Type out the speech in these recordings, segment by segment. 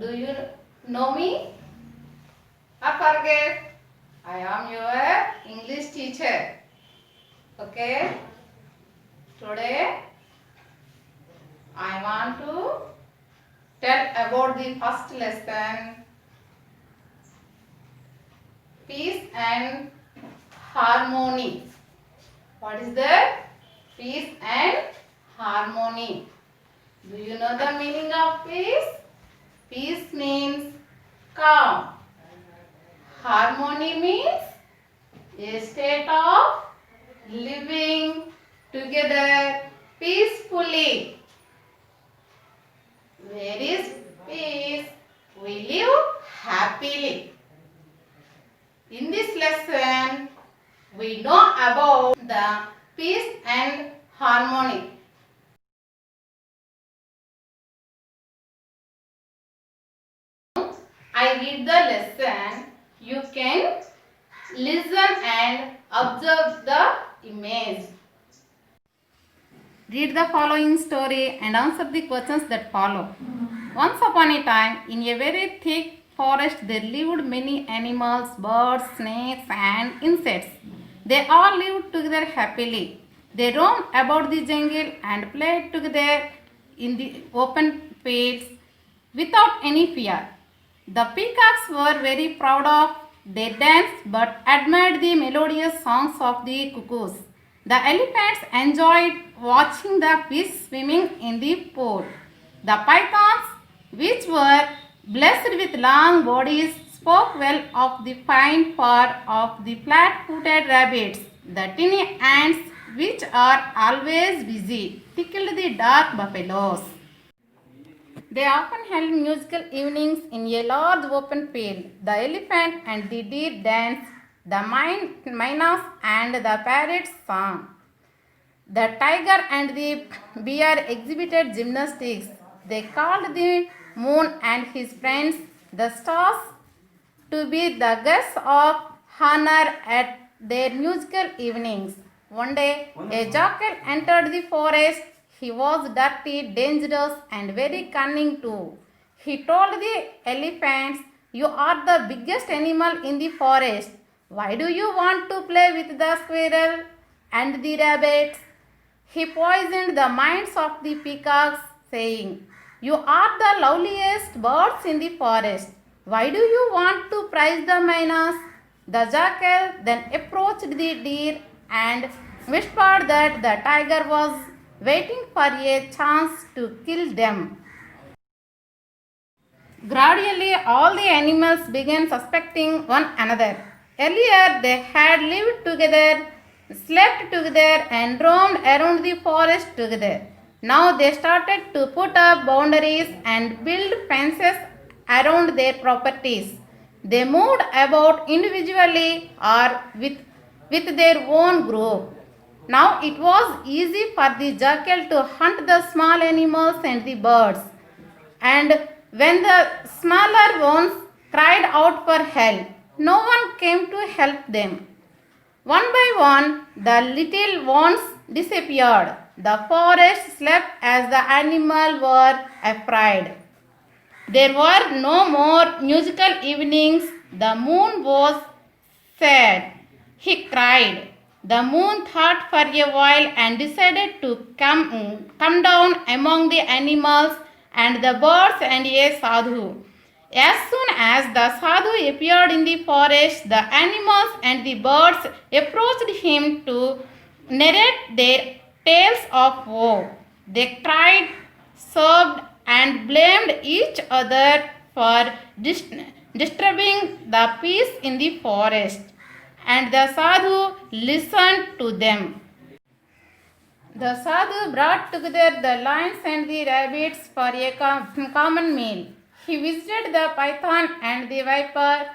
Do you know me? I forget. I am your English teacher. Okay. Today I want to tell about the first lesson, peace and harmony. What is that? Peace and harmony. Do you know the meaning of peace? Peace means calm. Harmony means a state of living together peacefully. Where is peace? We live happily. In this lesson, we know about the peace and harmony. I read the lesson. You can listen and observe the image. Read the following story and answer the questions that follow. Once upon a time, in a very thick forest, there lived many animals, birds, snakes, and insects. They all lived together happily. They roamed about the jungle and played together in the open fields without any fear. The peacocks were very proud of their dance but admired the melodious songs of the cuckoos. The elephants enjoyed watching the fish swimming in the pool. The pythons, which were blessed with long bodies, spoke well of the fine fur of the flat-footed rabbits. The tiny ants, which are always busy, tickled the dark buffaloes. They often held musical evenings in a large open field. The elephant and the deer danced, the mynas and the parrots sang. The tiger and the bear exhibited gymnastics. They called the moon and his friends, the stars, to be the guests of honor at their musical evenings. One day, a jackal entered the forest. He was dirty, dangerous, and very cunning too. He told the elephants, "You are the biggest animal in the forest. Why do you want to play with the squirrel and the rabbits?" He poisoned the minds of the peacocks, saying, "You are the loveliest birds in the forest. Why do you want to prize the mynas?" The jackal then approached the deer and whispered that the tiger was waiting for a chance to kill them. Gradually, all the animals began suspecting one another. Earlier, they had lived together, slept together, and roamed around the forest together. Now they started to put up boundaries and build fences around their properties. They moved about individually or with their own group. Now it was easy for the jackal to hunt the small animals and the birds. And when the smaller ones cried out for help, no one came to help them. One by one, the little ones disappeared. The forest slept as the animals were afraid. There were no more musical evenings. The moon was sad. He cried. The moon thought for a while and decided to come down among the animals and the birds and a sadhu. As soon as the sadhu appeared in the forest, the animals and the birds approached him to narrate their tales of woe. They cried, sobbed, and blamed each other for disturbing the peace in the forest. And the sadhu listened to them. The sadhu brought together the lions and the rabbits for a common meal. He visited the python and the viper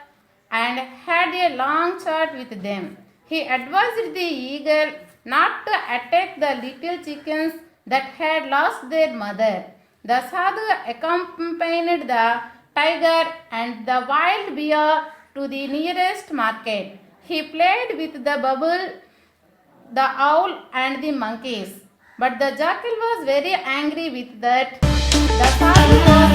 and had a long chat with them. He advised the eagle not to attack the little chickens that had lost their mother. The sadhu accompanied the tiger and the wild bear to the nearest market. He played with the bubble, the owl, and the monkeys. But the jackal was very angry with that. The sadhu was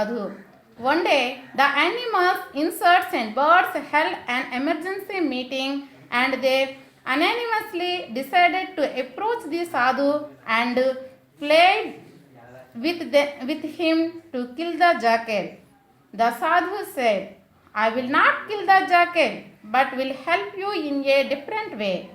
sadhu. One day, the animals, insects, and birds held an emergency meeting and they unanimously decided to approach the sadhu and plead with him to kill the jackal. The sadhu said, I will not kill the jackal, but will help you in a different way.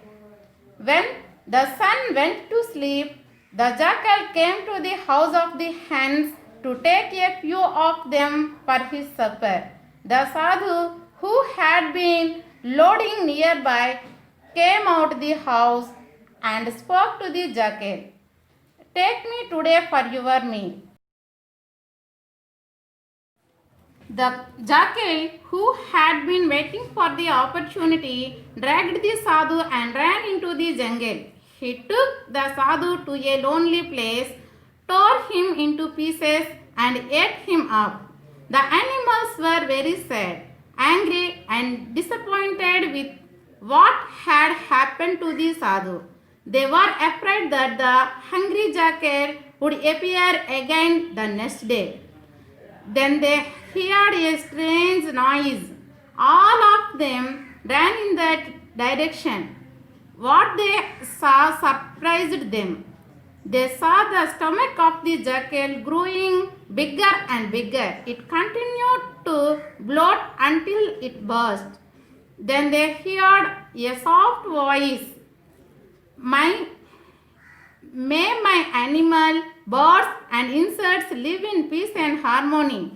When the sun went to sleep, the jackal came to the house of the hens to take a few of them for his supper. The sadhu, who had been loading nearby, came out the house and spoke to the jackal. Take me today for your meal. The jackal, who had been waiting for the opportunity, dragged the sadhu and ran into the jungle. He took the sadhu to a lonely place, tore him into pieces, and ate him up. The animals were very sad, angry, and disappointed with what had happened to the sadhu. They were afraid that the hungry jackal would appear again the next day. Then they heard a strange noise. All of them ran in that direction. What they saw surprised them. They saw the stomach of the jackal growing bigger and bigger. It continued to bloat until it burst. Then they heard a soft voice. May my animal, birds, and insects live in peace and harmony.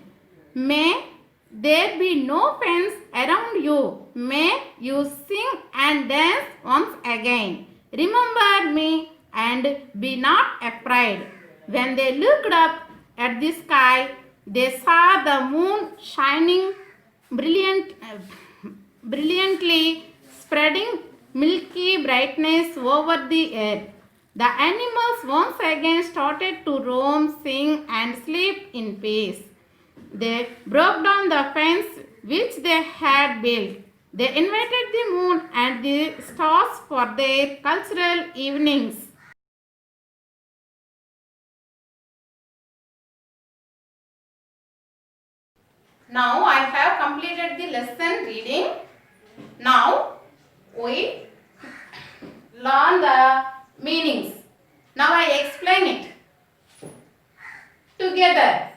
May there be no fence around you. May you sing and dance once again. Remember me and be not afraid. When they looked up at the sky, they saw the moon shining brilliantly, spreading milky brightness over the earth. The animals once again started to roam, sing, and sleep in peace. They broke down the fence which they had built. They invited the moon and the stars for their cultural evenings. Now I have completed the lesson reading. Now we learn the meanings. Now I explain it. Together,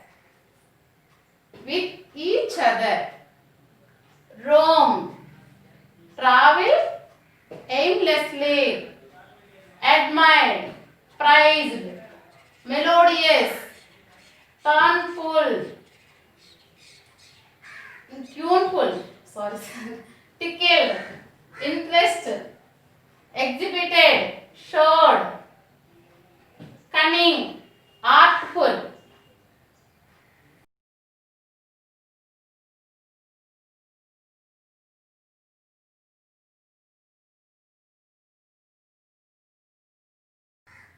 with each other, roam, travel aimlessly, admired, prized, melodious, tuneful, tickled, interest, exhibited, showed, cunning, artful.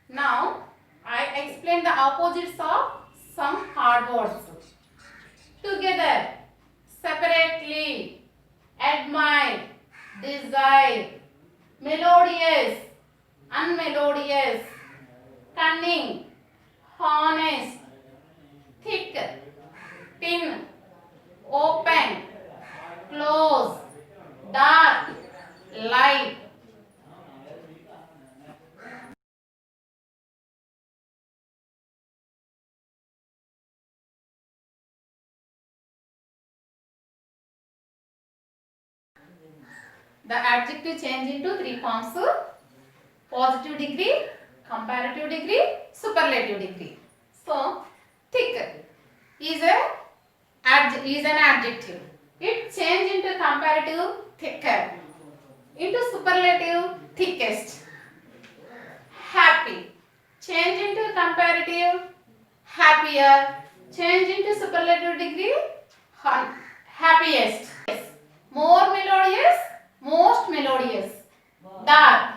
Now, I explain the opposites of some hard words. Together, separately, admire, desire, melodious, unmelodious, cunning, honest, thick, thin, open, close, dark, light. The adjective change into three forms: positive degree, comparative degree, superlative degree. So, thick is an adjective. It change into comparative, thicker, into superlative, thickest. Happy, change into comparative, happier, change into superlative degree, happiest. More melodious, most melodious. Dark,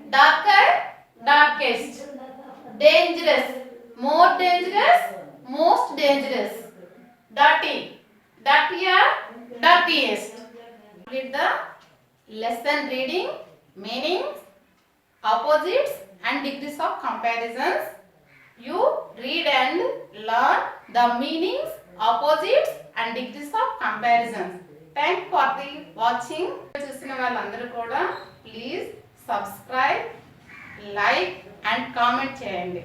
darker, darkest. Dangerous, more dangerous, most dangerous. Dirty, dirtier, dirtiest. With the lesson reading, meanings, opposites and degrees of comparisons. You read and learn the meanings, opposites and degrees of comparisons. Thank for the watching. చూసిన వాళ్ళందరూ కూడా please subscribe, like and comment చేయండి.